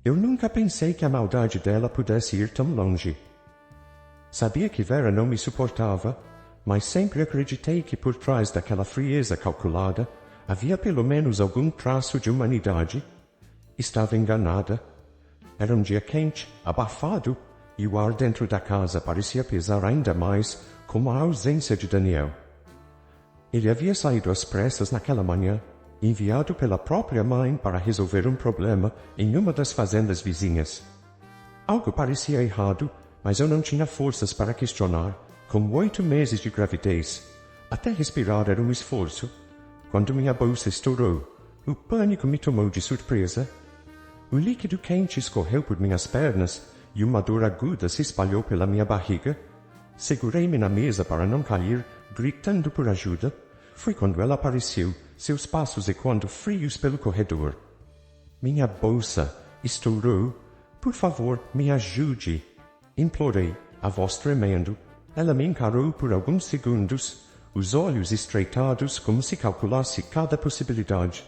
Eu nunca pensei que a maldade dela pudesse ir tão longe. Sabia que Vera não me suportava, mas sempre acreditei que por trás daquela frieza calculada havia pelo menos algum traço de humanidade. Estava enganada. Era um dia quente, abafado, e o ar dentro da casa parecia pesar ainda mais com a ausência de Daniel. Ele havia saído às pressas naquela manhã, enviado pela própria mãe para resolver um problema em uma das fazendas vizinhas. Algo parecia errado, mas eu não tinha forças para questionar. Com 8 meses de gravidez, até respirar era um esforço. Quando minha bolsa estourou, o pânico me tomou de surpresa. O líquido quente escorreu por minhas pernas e uma dor aguda se espalhou pela minha barriga. Segurei-me na mesa para não cair, gritando por ajuda. Foi quando ela apareceu, seus passos ecoando frios pelo corredor. Minha bolsa estourou. Por favor, me ajude. Implorei, a voz tremendo. Ela me encarou por alguns segundos, os olhos estreitados como se calculasse cada possibilidade.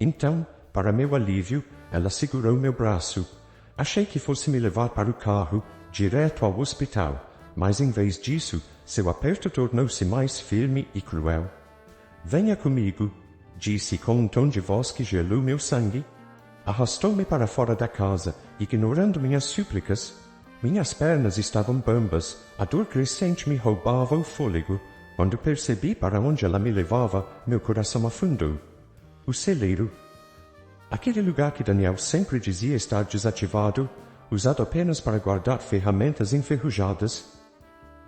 Então, para meu alívio, ela segurou meu braço. Achei que fosse me levar para o carro, direto ao hospital, mas em vez disso, seu aperto tornou-se mais firme e cruel. Venha comigo, disse com um tom de voz que gelou meu sangue. Arrastou-me para fora da casa, ignorando minhas súplicas. Minhas pernas estavam bambas, a dor crescente me roubava o fôlego. Quando percebi para onde ela me levava, meu coração afundou. O celeiro. Aquele lugar que Daniel sempre dizia estar desativado, usado apenas para guardar ferramentas enferrujadas.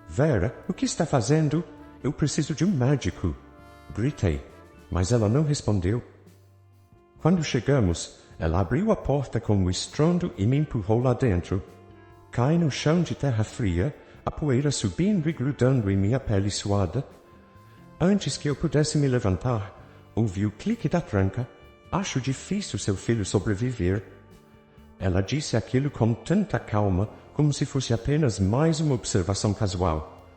Vera, o que está fazendo? Eu preciso de um médico. Gritei, mas ela não respondeu. Quando chegamos, ela abriu a porta com um estrondo e me empurrou lá dentro. Caí no chão de terra fria, a poeira subindo e grudando em minha pele suada. Antes que eu pudesse me levantar, ouvi o clique da tranca. Acho difícil seu filho sobreviver. Ela disse aquilo com tanta calma, como se fosse apenas mais uma observação casual.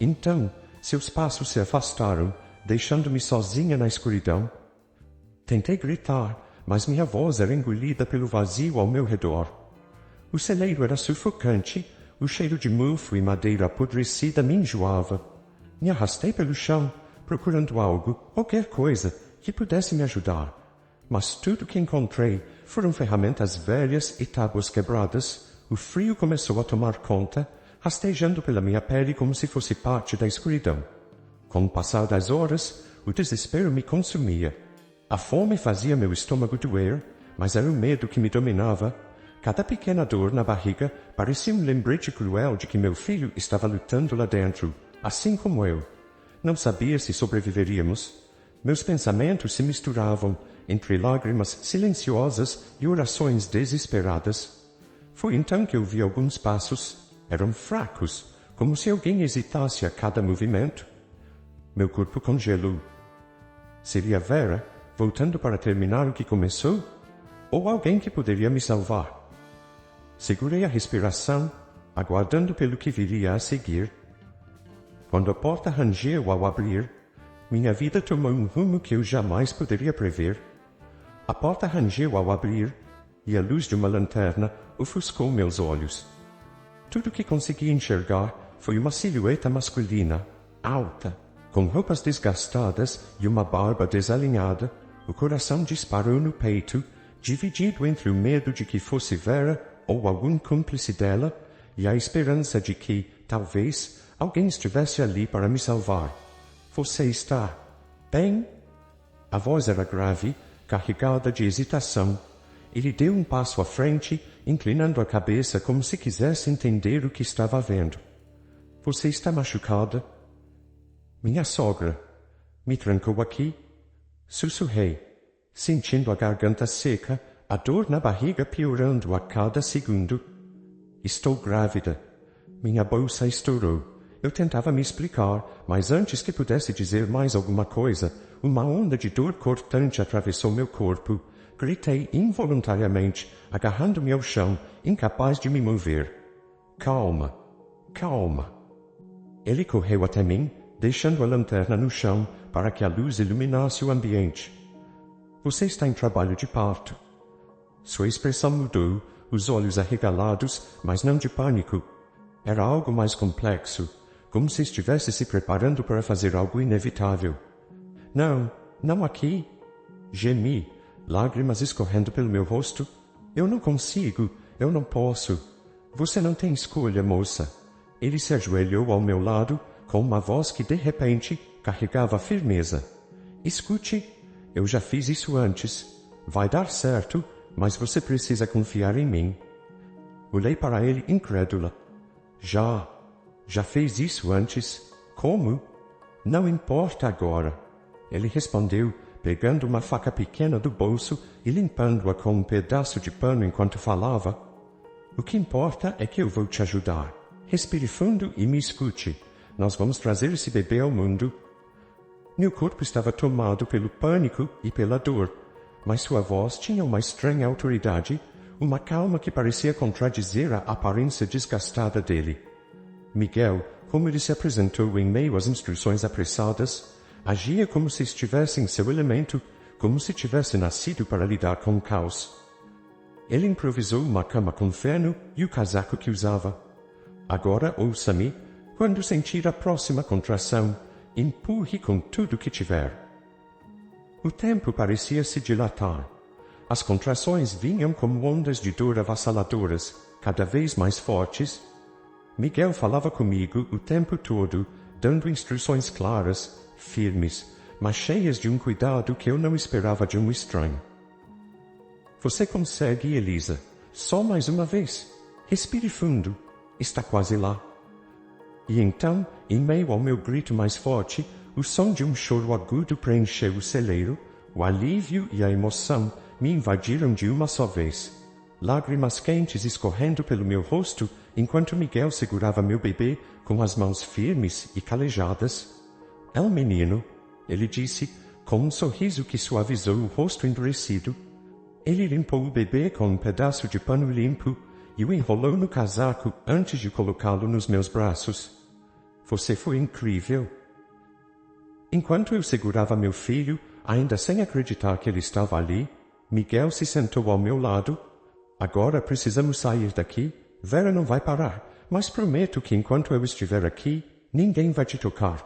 Então, seus passos se afastaram, deixando-me sozinha na escuridão. Tentei gritar, mas minha voz era engolida pelo vazio ao meu redor. O celeiro era sufocante, o cheiro de mofo e madeira apodrecida me enjoava. Me arrastei pelo chão, procurando algo, qualquer coisa, que pudesse me ajudar. Mas tudo que encontrei foram ferramentas velhas e tábuas quebradas. O frio começou a tomar conta, rastejando pela minha pele como se fosse parte da escuridão. Com o passar das horas, o desespero me consumia. A fome fazia meu estômago doer, mas era o medo que me dominava. Cada pequena dor na barriga parecia um lembrete cruel de que meu filho estava lutando lá dentro, assim como eu. Não sabia se sobreviveríamos. Meus pensamentos se misturavam entre lágrimas silenciosas e orações desesperadas. Foi então que eu vi alguns passos. Eram fracos, como se alguém hesitasse a cada movimento. Meu corpo congelou. Seria Vera, voltando para terminar o que começou? Ou alguém que poderia me salvar? Segurei a respiração, aguardando pelo que viria a seguir. Quando a porta rangeu ao abrir, minha vida tomou um rumo que eu jamais poderia prever. A porta rangeu ao abrir, e a luz de uma lanterna ofuscou meus olhos. Tudo que consegui enxergar foi uma silhueta masculina, alta, com roupas desgastadas e uma barba desalinhada. O coração disparou no peito, dividido entre o medo de que fosse Vera ou algum cúmplice dela, e a esperança de que, talvez, alguém estivesse ali para me salvar. Você está bem? A voz era grave, carregada de hesitação. Ele deu um passo à frente, inclinando a cabeça como se quisesse entender o que estava vendo. Você está machucada? Minha sogra me trancou aqui. Sussurrei, sentindo a garganta seca, a dor na barriga piorando a cada segundo. Estou grávida. Minha bolsa estourou. Eu tentava me explicar, mas antes que pudesse dizer mais alguma coisa, uma onda de dor cortante atravessou meu corpo. Gritei involuntariamente, agarrando-me ao chão, incapaz de me mover. Calma, calma. Ele correu até mim, deixando a lanterna no chão para que a luz iluminasse o ambiente. Você está em trabalho de parto. Sua expressão mudou, os olhos arregalados, mas não de pânico. Era algo mais complexo, como se estivesse se preparando para fazer algo inevitável. Não, não aqui. Gemi, lágrimas escorrendo pelo meu rosto. Eu não consigo, eu não posso. Você não tem escolha, moça. Ele se ajoelhou ao meu lado, com uma voz que de repente carregava firmeza. Escute, eu já fiz isso antes. Vai dar certo, mas você precisa confiar em mim. Olhei para ele incrédula. Já fez isso antes? Como? Não importa agora. Ele respondeu, pegando uma faca pequena do bolso e limpando-a com um pedaço de pano enquanto falava. O que importa é que eu vou te ajudar. Respire fundo e me escute. Nós vamos trazer esse bebê ao mundo. Meu corpo estava tomado pelo pânico e pela dor, mas sua voz tinha uma estranha autoridade, uma calma que parecia contradizer a aparência desgastada dele. Miguel, como ele se apresentou em meio às instruções apressadas, agia como se estivesse em seu elemento, como se tivesse nascido para lidar com o caos. Ele improvisou uma cama com feno e o casaco que usava. Agora ouça-me, quando sentir a próxima contração, empurre com tudo que tiver. O tempo parecia se dilatar. As contrações vinham como ondas de dor avassaladoras, cada vez mais fortes. Miguel falava comigo o tempo todo, dando instruções claras, firmes, mas cheias de um cuidado que eu não esperava de um estranho. Você consegue, Elisa. Só mais uma vez. Respire fundo. Está quase lá. E então, em meio ao meu grito mais forte, o som de um choro agudo preencheu o celeiro, o alívio e a emoção me invadiram de uma só vez. Lágrimas quentes escorrendo pelo meu rosto, enquanto Miguel segurava meu bebê com as mãos firmes e calejadas. É um menino, ele disse, com um sorriso que suavizou o rosto endurecido. Ele limpou o bebê com um pedaço de pano limpo e o enrolou no casaco antes de colocá-lo nos meus braços. Você foi incrível. Enquanto eu segurava meu filho, ainda sem acreditar que ele estava ali, Miguel se sentou ao meu lado. Agora precisamos sair daqui. Vera não vai parar, mas prometo que enquanto eu estiver aqui, ninguém vai te tocar.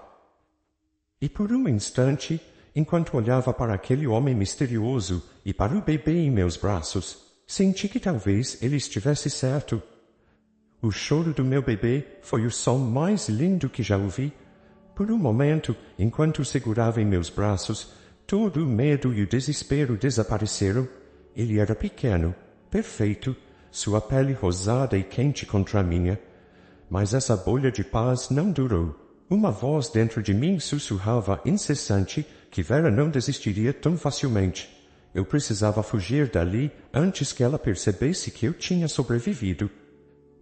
E por um instante, enquanto olhava para aquele homem misterioso e para o bebê em meus braços, senti que talvez ele estivesse certo. O choro do meu bebê foi o som mais lindo que já ouvi. Por um momento, enquanto o segurava em meus braços, todo o medo e o desespero desapareceram. Ele era pequeno, perfeito, sua pele rosada e quente contra a minha. Mas essa bolha de paz não durou. Uma voz dentro de mim sussurrava incessante que Vera não desistiria tão facilmente. Eu precisava fugir dali antes que ela percebesse que eu tinha sobrevivido.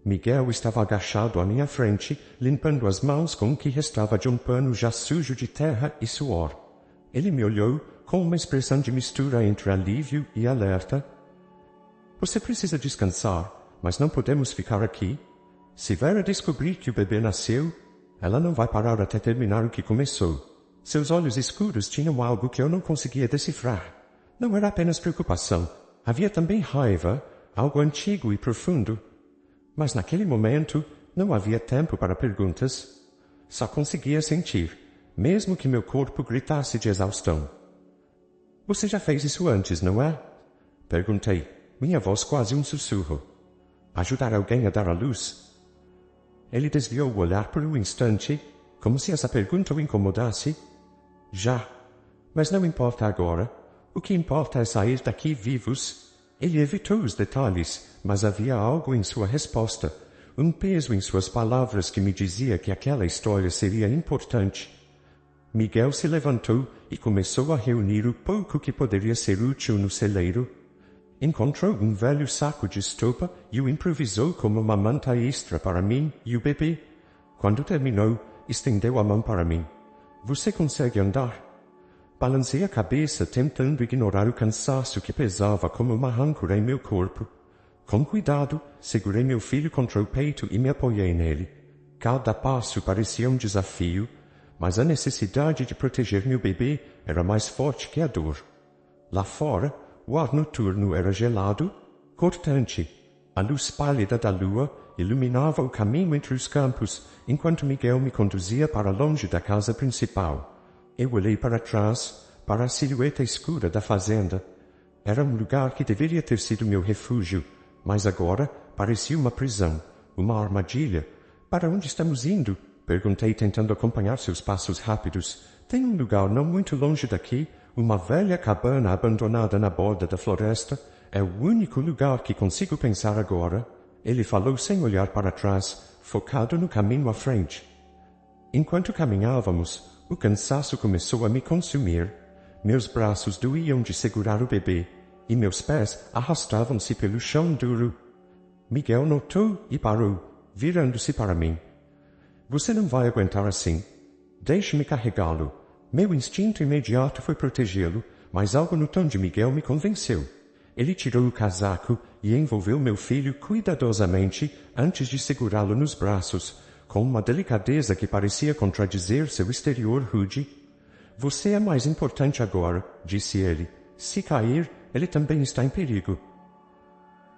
Miguel estava agachado à minha frente, limpando as mãos com o que restava de um pano já sujo de terra e suor. Ele me olhou com uma expressão de mistura entre alívio e alerta. Você precisa descansar, mas não podemos ficar aqui. Se Vera descobrir que o bebê nasceu, ela não vai parar até terminar o que começou. Seus olhos escuros tinham algo que eu não conseguia decifrar. Não era apenas preocupação. Havia também raiva, algo antigo e profundo. Mas naquele momento, não havia tempo para perguntas. Só conseguia sentir, mesmo que meu corpo gritasse de exaustão. Você já fez isso antes, não é? Perguntei, minha voz quase um sussurro. Ajudar alguém a dar à luz? Ele desviou o olhar por um instante, como se essa pergunta o incomodasse. Já, mas não importa agora. O que importa é sair daqui vivos. Ele evitou os detalhes, mas havia algo em sua resposta, um peso em suas palavras que me dizia que aquela história seria importante. Miguel se levantou e começou a reunir o pouco que poderia ser útil no celeiro. Encontrou um velho saco de estopa e o improvisou como uma manta extra para mim e o bebê. Quando terminou, estendeu a mão para mim. Você consegue andar? Balancei a cabeça tentando ignorar o cansaço que pesava como uma âncora em meu corpo. Com cuidado, segurei meu filho contra o peito e me apoiei nele. Cada passo parecia um desafio, mas a necessidade de proteger meu bebê era mais forte que a dor. Lá fora, o ar noturno era gelado, Cortante. A luz pálida da lua iluminava o caminho entre os campos, enquanto Miguel me conduzia para longe da casa principal. Eu olhei para trás, para a silhueta escura da fazenda. Era um lugar que deveria ter sido meu refúgio, mas agora parecia uma prisão, uma armadilha. Para onde estamos indo? Perguntei, tentando acompanhar seus passos rápidos. Tem um lugar não muito longe daqui, uma velha cabana abandonada na borda da floresta. É o único lugar que consigo pensar agora. Ele falou sem olhar para trás, focado no caminho à frente. Enquanto caminhávamos, o cansaço começou a me consumir. Meus braços doíam de segurar o bebê, e meus pés arrastavam-se pelo chão duro. Miguel notou e parou, virando-se para mim. Você não vai aguentar assim. Deixe-me carregá-lo. Meu instinto imediato foi protegê-lo, mas algo no tom de Miguel me convenceu. Ele tirou o casaco e envolveu meu filho cuidadosamente antes de segurá-lo nos braços, com uma delicadeza que parecia contradizer seu exterior rude. Você é mais importante agora, disse ele. Se cair, ele também está em perigo.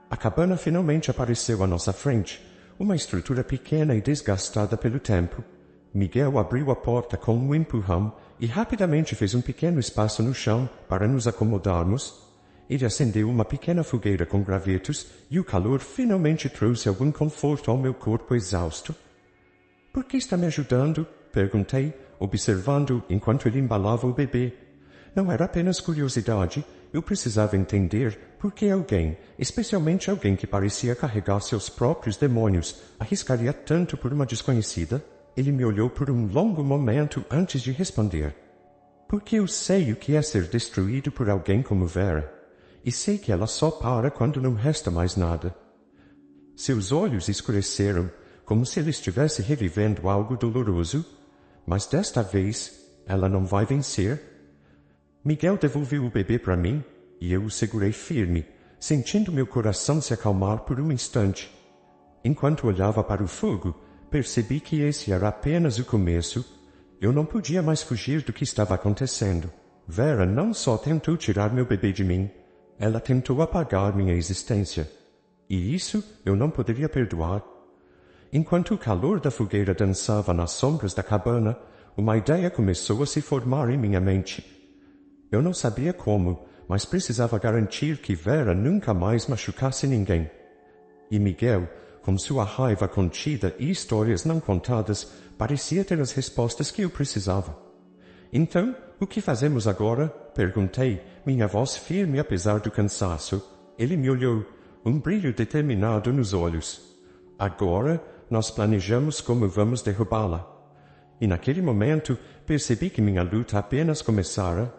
A cabana finalmente apareceu à nossa frente, uma estrutura pequena e desgastada pelo tempo. Miguel abriu a porta com um empurrão e rapidamente fez um pequeno espaço no chão para nos acomodarmos. Ele acendeu uma pequena fogueira com gravetos e o calor finalmente trouxe algum conforto ao meu corpo exausto. — Por que está me ajudando? Perguntei, observando enquanto ele embalava o bebê. Não era apenas curiosidade, eu precisava entender por que alguém, especialmente alguém que parecia carregar seus próprios demônios, arriscaria tanto por uma desconhecida. Ele me olhou por um longo momento antes de responder. Porque eu sei o que é ser destruído por alguém como Vera. E sei que ela só para quando não resta mais nada. Seus olhos escureceram, como se ele estivesse revivendo algo doloroso. Mas desta vez, ela não vai vencer. Miguel devolveu o bebê para mim, e eu o segurei firme, sentindo meu coração se acalmar por um instante. Enquanto olhava para o fogo, percebi que esse era apenas o começo. Eu não podia mais fugir do que estava acontecendo. Vera não só tentou tirar meu bebê de mim, ela tentou apagar minha existência. E isso eu não poderia perdoar. Enquanto o calor da fogueira dançava nas sombras da cabana, uma ideia começou a se formar em minha mente. Eu não sabia como, mas precisava garantir que Vera nunca mais machucasse ninguém. E Miguel, com sua raiva contida e histórias não contadas, parecia ter as respostas que eu precisava. Então, o que fazemos agora? Perguntei, minha voz firme apesar do cansaço. Ele me olhou, um brilho determinado nos olhos. Agora, nós planejamos como vamos derrubá-la. E naquele momento, percebi que minha luta apenas começara.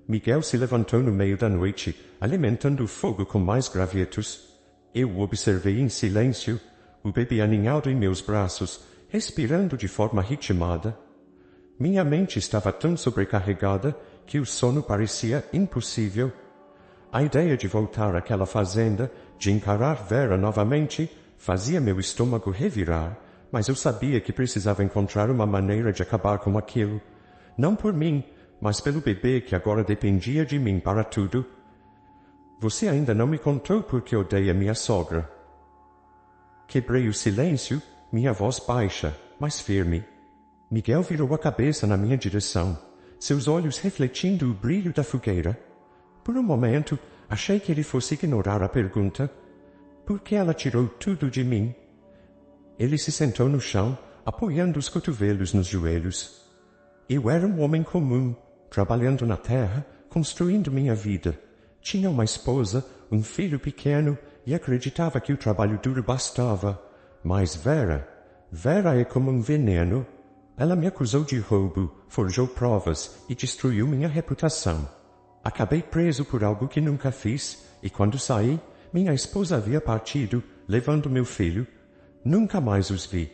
Miguel se levantou no meio da noite, alimentando o fogo com mais gravetos. Eu o observei em silêncio, o bebê aninhado em meus braços, respirando de forma ritmada. Minha mente estava tão sobrecarregada que o sono parecia impossível. A ideia de voltar àquela fazenda, de encarar Vera novamente, fazia meu estômago revirar, mas eu sabia que precisava encontrar uma maneira de acabar com aquilo. Não por mim, mas pelo bebê que agora dependia de mim para tudo. Você ainda não me contou por que odeia minha sogra. Quebrei o silêncio, minha voz baixa, mas firme. Miguel virou a cabeça na minha direção, seus olhos refletindo o brilho da fogueira. Por um momento, achei que ele fosse ignorar a pergunta. Por que ela tirou tudo de mim? Ele se sentou no chão, apoiando os cotovelos nos joelhos. Eu era um homem comum, trabalhando na terra, construindo minha vida. Tinha uma esposa, um filho pequeno, e acreditava que o trabalho duro bastava. Mas Vera é como um veneno. Ela me acusou de roubo, forjou provas e destruiu minha reputação. Acabei preso por algo que nunca fiz, e quando saí, minha esposa havia partido, levando meu filho. Nunca mais os vi.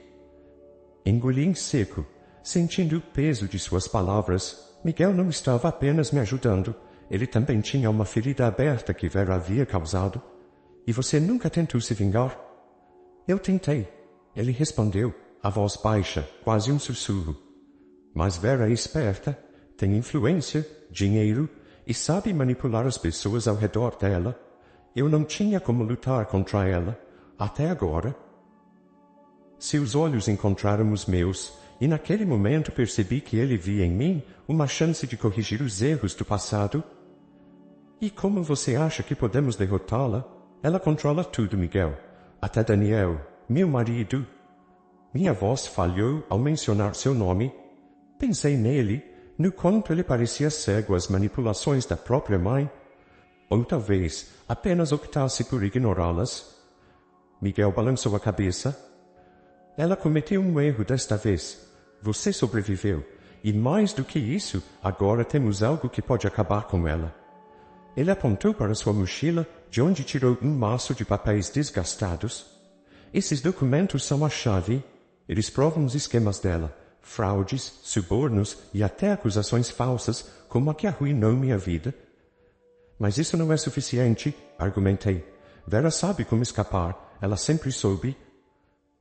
Engoli em seco, sentindo o peso de suas palavras. Miguel não estava apenas me ajudando, ele também tinha uma ferida aberta que Vera havia causado. E você nunca tentou se vingar? Eu tentei. Ele respondeu, a voz baixa, quase um sussurro. Mas Vera é esperta, tem influência, dinheiro, e sabe manipular as pessoas ao redor dela. Eu não tinha como lutar contra ela, até agora. Seus olhos encontraram os meus, e naquele momento percebi que ele via em mim uma chance de corrigir os erros do passado. E como você acha que podemos derrotá-la? Ela controla tudo, Miguel. Até Daniel, meu marido. Minha voz falhou ao mencionar seu nome. Pensei nele, no quanto ele parecia cego às manipulações da própria mãe. Ou talvez apenas optasse por ignorá-las. Miguel balançou a cabeça. Ela cometeu um erro desta vez. Você sobreviveu. E mais do que isso, agora temos algo que pode acabar com ela. Ele apontou para sua mochila, de onde tirou um maço de papéis desgastados. Esses documentos são a chave. Eles provam os esquemas dela, fraudes, subornos e até acusações falsas, como a que arruinou minha vida. Mas isso não é suficiente, argumentei. Vera sabe como escapar, ela sempre soube.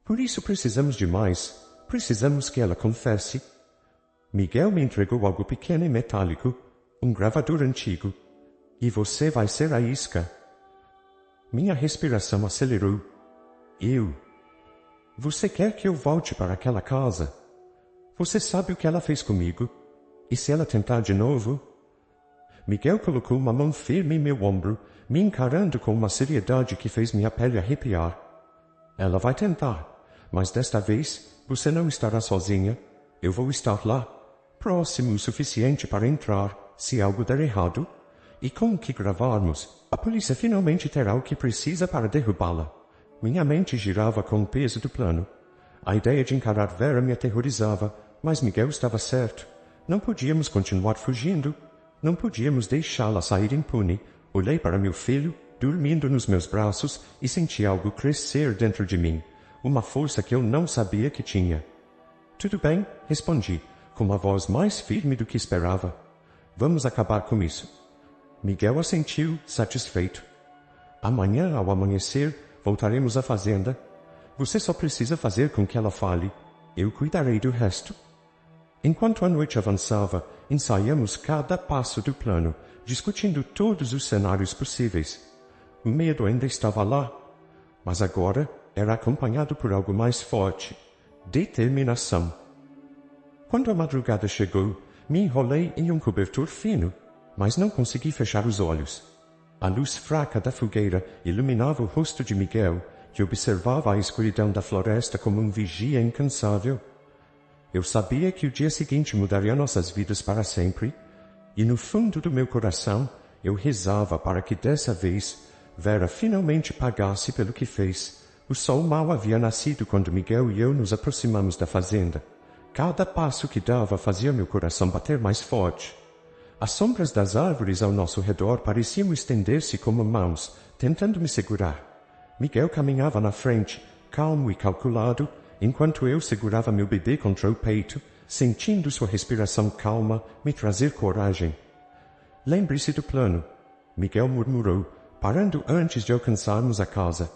Por isso precisamos de mais. Precisamos que ela confesse. Miguel me entregou algo pequeno e metálico, um gravador antigo. E você vai ser a isca. Minha respiração acelerou. Você quer que eu volte para aquela casa? Você sabe o que ela fez comigo? E se ela tentar de novo? Miguel colocou uma mão firme em meu ombro, me encarando com uma seriedade que fez minha pele arrepiar. Ela vai tentar, mas desta vez você não estará sozinha. Eu vou estar lá, próximo o suficiente para entrar, se algo der errado. E com o que gravarmos, a polícia finalmente terá o que precisa para derrubá-la. Minha mente girava com o peso do plano. A ideia de encarar Vera me aterrorizava, mas Miguel estava certo. Não podíamos continuar fugindo. Não podíamos deixá-la sair impune. Olhei para meu filho, dormindo nos meus braços, e senti algo crescer dentro de mim. Uma força que eu não sabia que tinha. Tudo bem, respondi, com uma voz mais firme do que esperava. Vamos acabar com isso. Miguel assentiu, satisfeito. Amanhã, ao amanhecer, voltaremos à fazenda. Você só precisa fazer com que ela fale. Eu cuidarei do resto. Enquanto a noite avançava, ensaiamos cada passo do plano, discutindo todos os cenários possíveis. O medo ainda estava lá, mas agora era acompanhado por algo mais forte: determinação. Quando a madrugada chegou, me enrolei em um cobertor fino, mas não consegui fechar os olhos. A luz fraca da fogueira iluminava o rosto de Miguel, que observava a escuridão da floresta como um vigia incansável. Eu sabia que o dia seguinte mudaria nossas vidas para sempre, e no fundo do meu coração eu rezava para que dessa vez Vera finalmente pagasse pelo que fez. O sol mal havia nascido quando Miguel e eu nos aproximamos da fazenda. Cada passo que dava fazia meu coração bater mais forte. As sombras das árvores ao nosso redor pareciam estender-se como mãos, tentando me segurar. Miguel caminhava na frente, calmo e calculado, enquanto eu segurava meu bebê contra o peito, sentindo sua respiração calma me trazer coragem. Lembre-se do plano, Miguel murmurou, parando antes de alcançarmos a casa.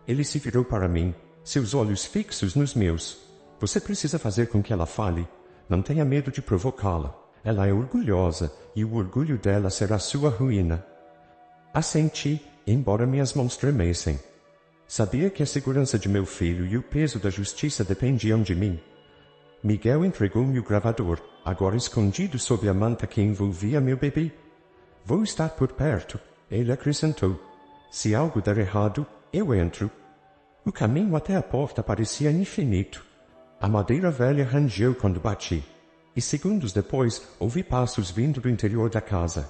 Ele se virou para mim, seus olhos fixos nos meus. Você precisa fazer com que ela fale. Não tenha medo de provocá-la. Ela é orgulhosa, e o orgulho dela será sua ruína. Assenti, embora minhas mãos tremessem. Sabia que a segurança de meu filho e o peso da justiça dependiam de mim. Miguel entregou-me o gravador, agora escondido sob a manta que envolvia meu bebê. Vou estar por perto, ele acrescentou. Se algo der errado, eu entro. O caminho até a porta parecia infinito. A madeira velha rangeu quando bati. E segundos depois, ouvi passos vindo do interior da casa.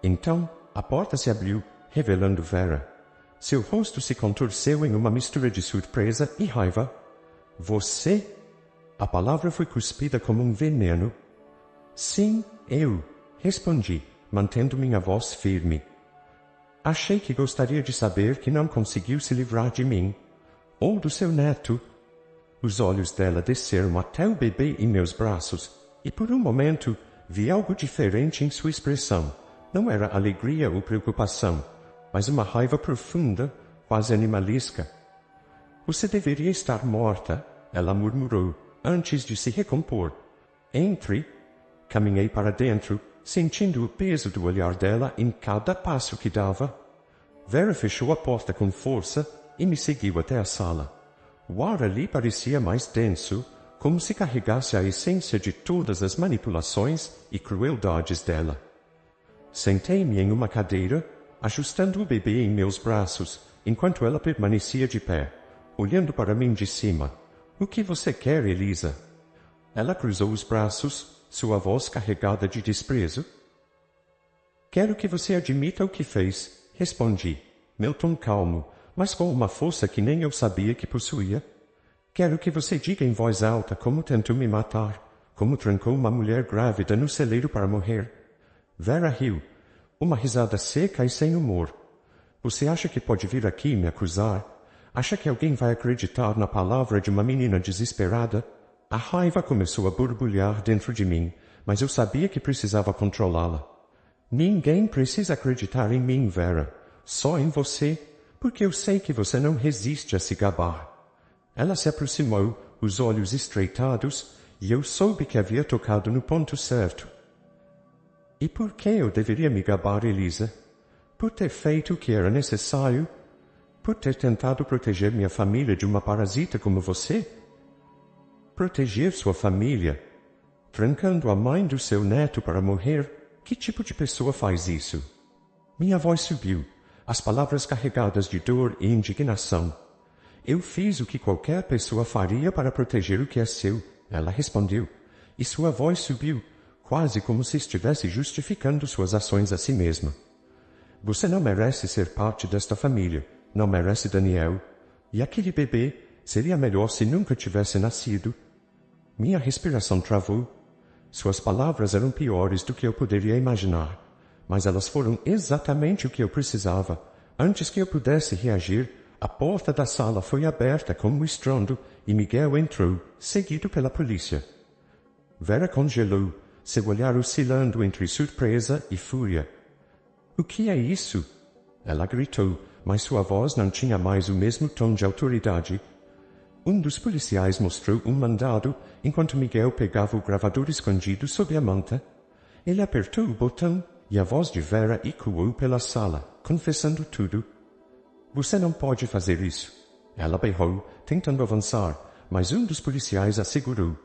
Então, a porta se abriu, revelando Vera. Seu rosto se contorceu em uma mistura de surpresa e raiva. Você? A palavra foi cuspida como um veneno. Sim, eu, respondi, mantendo minha voz firme. Achei que gostaria de saber que não conseguiu se livrar de mim, ou do seu neto. Os olhos dela desceram até o bebê em meus braços, e por um momento vi algo diferente em sua expressão. Não era alegria ou preocupação, mas uma raiva profunda, quase animalesca. Você deveria estar morta, ela murmurou, antes de se recompor. Entre. Caminhei para dentro, sentindo o peso do olhar dela em cada passo que dava. Vera fechou a porta com força e me seguiu até a sala. O ar ali parecia mais denso, como se carregasse a essência de todas as manipulações e crueldades dela. Sentei-me em uma cadeira, ajustando o bebê em meus braços, enquanto ela permanecia de pé, olhando para mim de cima. O que você quer, Elisa? Ela cruzou os braços, sua voz carregada de desprezo. Quero que você admita o que fez, respondi, meu tom calmo, mas com uma força que nem eu sabia que possuía. Quero que você diga em voz alta como tentou me matar, como trancou uma mulher grávida no celeiro para morrer. Vera riu, uma risada seca e sem humor. Você acha que pode vir aqui me acusar? Acha que alguém vai acreditar na palavra de uma menina desesperada? A raiva começou a borbulhar dentro de mim, mas eu sabia que precisava controlá-la. Ninguém precisa acreditar em mim, Vera. Só em você, porque eu sei que você não resiste a se gabar. Ela se aproximou, os olhos estreitados, e eu soube que havia tocado no ponto certo. E por que eu deveria me gabar, Elisa? Por ter feito o que era necessário? Por ter tentado proteger minha família de uma parasita como você? Proteger sua família? Trancando a mãe do seu neto para morrer? Que tipo de pessoa faz isso? Minha voz subiu, as palavras carregadas de dor e indignação. Eu fiz o que qualquer pessoa faria para proteger o que é seu, ela respondeu, e sua voz subiu, quase como se estivesse justificando suas ações a si mesma. Você não merece ser parte desta família, não merece Daniel, e aquele bebê seria melhor se nunca tivesse nascido. Minha respiração travou. Suas palavras eram piores do que eu poderia imaginar, mas elas foram exatamente o que eu precisava. Antes que eu pudesse reagir, a porta da sala foi aberta com um estrondo e Miguel entrou, seguido pela polícia. Vera congelou, seu olhar oscilando entre surpresa e fúria. O que é isso? Ela gritou, mas sua voz não tinha mais o mesmo tom de autoridade. Um dos policiais mostrou um mandado, enquanto Miguel pegava o gravador escondido sob a manta. Ele apertou o botão e a voz de Vera ecoou pela sala, confessando tudo. Você não pode fazer isso. Ela berrou, tentando avançar, mas um dos policiais a segurou.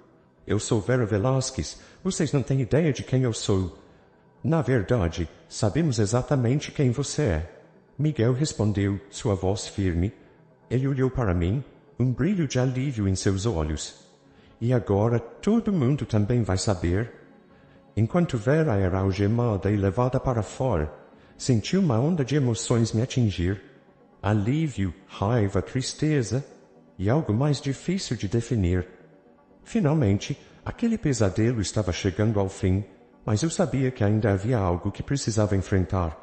Eu sou Vera Velasquez. Vocês não têm ideia de quem eu sou. Na verdade, sabemos exatamente quem você é. Miguel respondeu, sua voz firme. Ele olhou para mim, um brilho de alívio em seus olhos. E agora todo mundo também vai saber. Enquanto Vera era algemada e levada para fora, senti uma onda de emoções me atingir. Alívio, raiva, tristeza e algo mais difícil de definir. Finalmente, aquele pesadelo estava chegando ao fim, mas eu sabia que ainda havia algo que precisava enfrentar.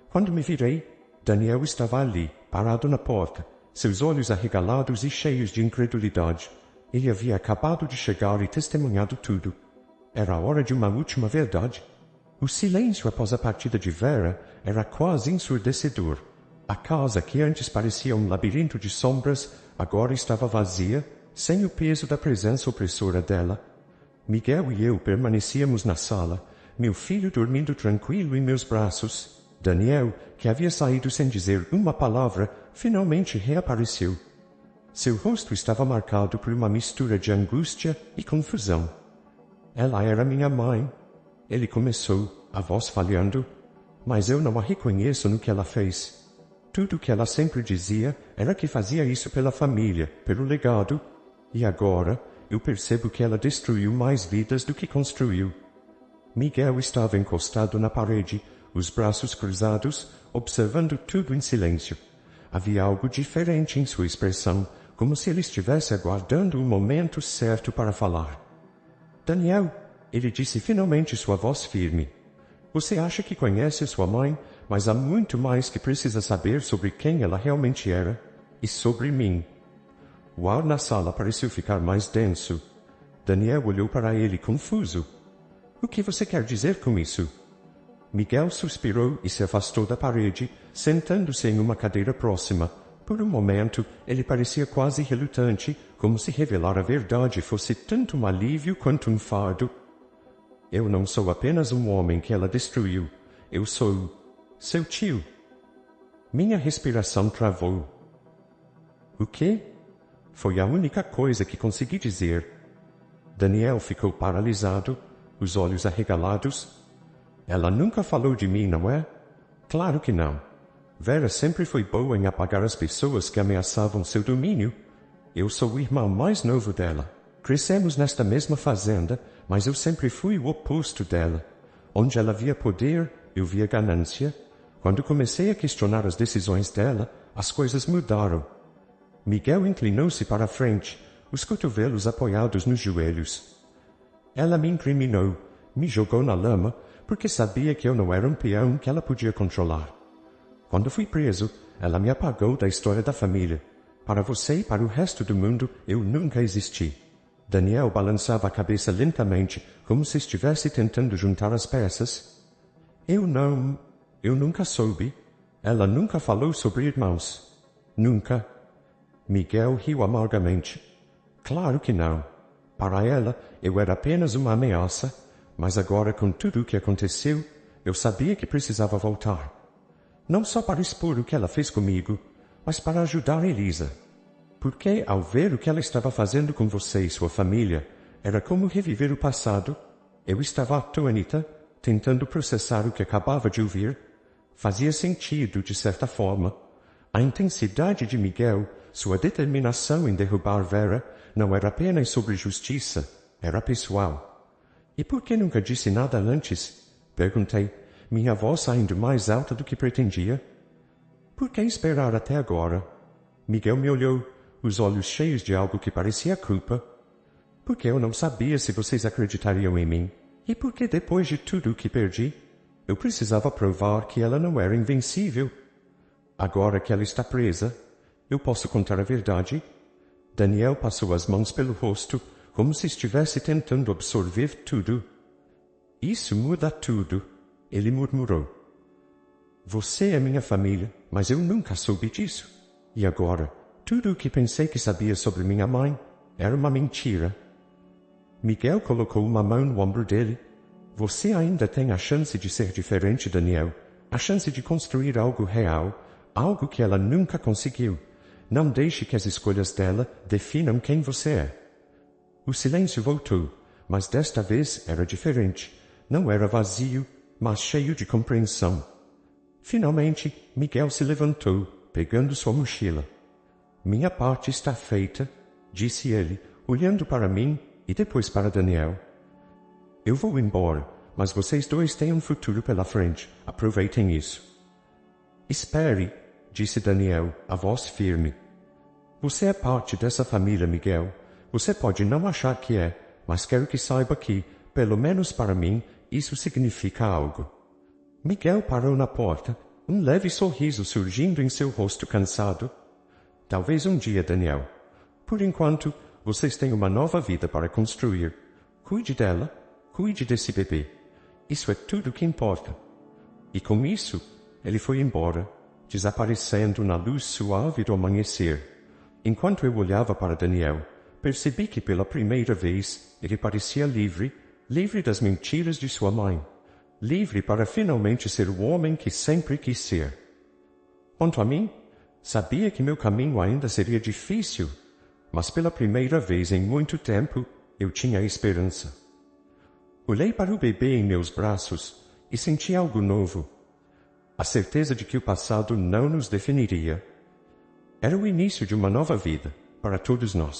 Quando me virei, Daniel estava ali, parado na porta, seus olhos arregalados e cheios de incredulidade. Ele havia acabado de chegar e testemunhado tudo. Era a hora de uma última verdade. O silêncio após a partida de Vera era quase ensurdecedor. A casa, que antes parecia um labirinto de sombras, agora estava vazia, sem o peso da presença opressora dela. Miguel e eu permanecíamos na sala, meu filho dormindo tranquilo em meus braços. Daniel, que havia saído sem dizer uma palavra, finalmente reapareceu. Seu rosto estava marcado por uma mistura de angústia e confusão. Ela era minha mãe. Ele começou, a voz falhando, mas eu não a reconheço no que ela fez. Tudo o que ela sempre dizia era que fazia isso pela família, pelo legado, e agora eu percebo que ela destruiu mais vidas do que construiu. Miguel estava encostado na parede, os braços cruzados, observando tudo em silêncio. Havia algo diferente em sua expressão, como se ele estivesse aguardando o momento certo para falar. Daniel, ele disse finalmente, sua voz firme. Você acha que conhece sua mãe, mas há muito mais que precisa saber sobre quem ela realmente era e sobre mim. O ar na sala pareceu ficar mais denso. Daniel olhou para ele confuso. O que você quer dizer com isso? Miguel suspirou e se afastou da parede, sentando-se em uma cadeira próxima. Por um momento, ele parecia quase relutante, como se revelar a verdade fosse tanto um alívio quanto um fardo. Eu não sou apenas um homem que ela destruiu. Eu sou seu tio. Minha respiração travou. O quê? Foi a única coisa que consegui dizer. Daniel ficou paralisado, os olhos arregalados. Ela nunca falou de mim, não é? Claro que não. Vera sempre foi boa em apagar as pessoas que ameaçavam seu domínio. Eu sou o irmão mais novo dela. Crescemos nesta mesma fazenda, mas eu sempre fui o oposto dela. Onde ela via poder, eu via ganância. Quando comecei a questionar as decisões dela, as coisas mudaram. Miguel inclinou-se para a frente, os cotovelos apoiados nos joelhos. Ela me incriminou, me jogou na lama, porque sabia que eu não era um peão que ela podia controlar. Quando fui preso, ela me apagou da história da família. Para você e para o resto do mundo, eu nunca existi. Daniel balançava a cabeça lentamente, como se estivesse tentando juntar as peças. Eu nunca soube. Ela nunca falou sobre irmãos. Nunca. Miguel riu amargamente. Claro que não. Para ela, eu era apenas uma ameaça, mas agora, com tudo o que aconteceu, eu sabia que precisava voltar. Não só para expor o que ela fez comigo, mas para ajudar Elisa. Porque, ao ver o que ela estava fazendo com você e sua família, era como reviver o passado. Eu estava atônita, tentando processar o que acabava de ouvir. Fazia sentido, de certa forma. A intensidade de Miguel, sua determinação em derrubar Vera, não era apenas sobre justiça, era pessoal. E por que nunca disse nada antes? Perguntei, minha voz saindo mais alta do que pretendia. Por que esperar até agora? Miguel me olhou, os olhos cheios de algo que parecia culpa. Porque eu não sabia se vocês acreditariam em mim. E porque depois de tudo o que perdi, eu precisava provar que ela não era invencível. Agora que ela está presa, eu posso contar a verdade? Daniel passou as mãos pelo rosto, como se estivesse tentando absorver tudo. Isso muda tudo, ele murmurou. Você é minha família, mas eu nunca soube disso. E agora, tudo o que pensei que sabia sobre minha mãe era uma mentira. Miguel colocou uma mão no ombro dele. Você ainda tem a chance de ser diferente, Daniel. A chance de construir algo real, algo que ela nunca conseguiu. Não deixe que as escolhas dela definam quem você é. O silêncio voltou, mas desta vez era diferente. Não era vazio, mas cheio de compreensão. Finalmente, Miguel se levantou, pegando sua mochila. Minha parte está feita, disse ele, olhando para mim e depois para Daniel. Eu vou embora, mas vocês dois têm um futuro pela frente. Aproveitem isso. Espere, disse Daniel, a voz firme. Você é parte dessa família, Miguel. Você pode não achar que é, mas quero que saiba que, pelo menos para mim, isso significa algo. Miguel parou na porta, um leve sorriso surgindo em seu rosto cansado. Talvez um dia, Daniel. Por enquanto, vocês têm uma nova vida para construir. Cuide dela, cuide desse bebê. Isso é tudo que importa. E com isso, ele foi embora, desaparecendo na luz suave do amanhecer. Enquanto eu olhava para Daniel, percebi que pela primeira vez ele parecia livre, livre das mentiras de sua mãe, livre para finalmente ser o homem que sempre quis ser. Quanto a mim, sabia que meu caminho ainda seria difícil, mas pela primeira vez em muito tempo eu tinha esperança. Olhei para o bebê em meus braços e senti algo novo. A certeza de que o passado não nos definiria. Era o início de uma nova vida para todos nós.